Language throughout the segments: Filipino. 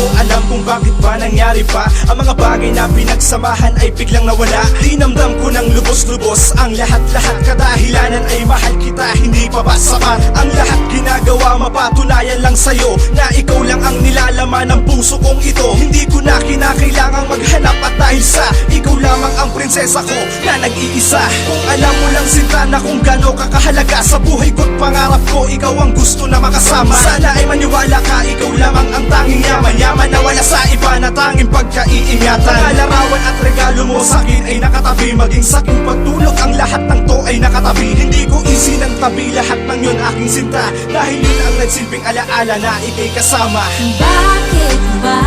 ko alam kung bakit ba nangyari pa ang mga bagay na pinagsamahan ay biglang nawala. Dinamdam ko ng lubos-lubos ang lahat-lahat, kadahilanan ay mahal kita, hindi pa ba sapat? Ang lahat ginagawa mapatunayan lang sa'yo na ikaw lang ang nilalaman ng puso kong ito. Hindi ko na kinakailangang maghanap at dahil sa ikaw lamang ang prinsesa ko na nag-iisa. Kung alam mo lang sinta na kung gaano kakahalaga sa buhay ko't pangarap ko, ikaw ang gusto na makasama. Sana ay maniwala ka, ikaw lamang ang tanging yaman, yaman na wala sa iba na tanging pagkaiingatan. Mga larawan at regalo mo sa'kin ay nakatabi, maging sa'king pagtulog ang lahat ng to ay nakatabi. Hindi ko isinang tabi lahat ng yun aking sinta, dahil yun ang nagsilbing alaala na ikay kasama. Bakit ba?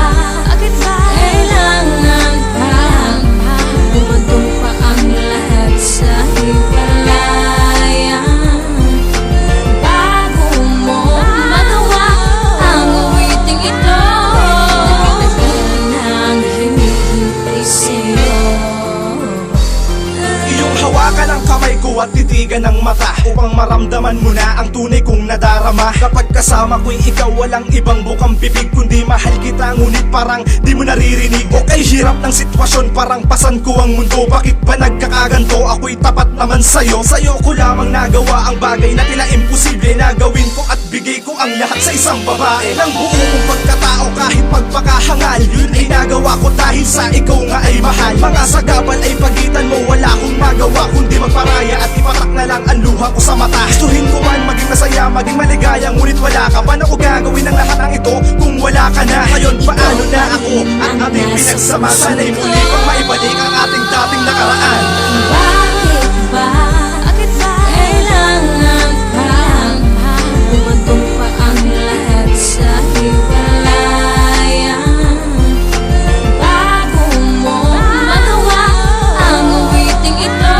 Bakit ba? Kailangan pa bumagong pa ang lahat sa himalayan bago mo magawa ang awiting ito. Nagtagal nang hinihintay sa'yo. Iyong hawakan ang kamay ko at titigan ng mata upang maramdaman mo na ang tunay kong nadarama. Kapag kasama ko'y ikaw, walang ibang bukang bibig kundi mahal kita, ngunit parang di mo naririnig. Okay, hirap ng sitwasyon, parang pasan ko ang mundo. Bakit ba nagkakaganto? Ako'y tapat naman sa'yo. Sa'yo ko lamang nagawa ang bagay na tila imposible na gawin ko at bigay ko ang lahat sa isang babae. Ng buo kong pagkatao kahit pagpakahangal, yun ay nagawa ko dahil sa ikaw nga ay mahal. Mga sagabal ay pagitan mo, wala akong magawa kundi magparaya at ipatak na lang ang luha ko sa mata. Gustuhin ko man maging masaya, maging maligaya, ngunit wala ka. Paano ko gagawin ang lahat ng ito kung wala ka na? Ngayon paano na ako ang ating pinagsama? Sana'y muli pang maibalik ang ating dating nakaraan. Bakit ba? Bakit ba? Kailangan pa bumagong pa ang lahat sa himalayan bago mo magawa ang awiting ito.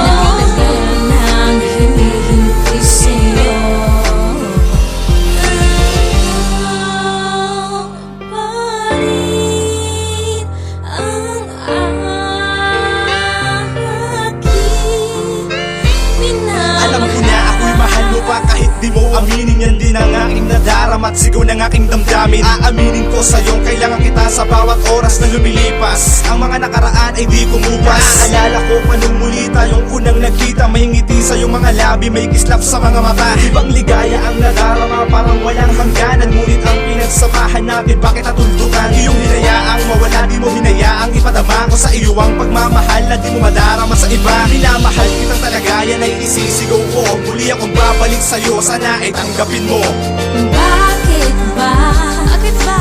Nagtagal nang hinihintay sa'yo. Pa rin ang aking minamahal. Alam ko na ako'y mahal mo pa kahit di mo aminin, yan din ang aking nadarama at sigaw ng aking damdamin. Aaminin ko sa'yo, kailangan kita sa bawat oras na lumilipas. Ang mga nakaraan ay di kumupas. Naaalala ko pa nung muli tayong unang nagkita, may ngiti sa iyong mga labi, may kislap sa mga mata. Ibang ligaya ang nadarama, parang walang hangganan, ngunit ang pinagsamahan natin bakit natuldukan? Iyong hinayaang mawala, di mo hinayaang ipadama ko sa iyo ang pagmamahal na di mo madarama sa iba. Minamahal kitang talaga, yan ay isisigaw ko. Muli akong babalik sa'yo, sana ay tanggapin mo. Bakit ba? Bakit ba?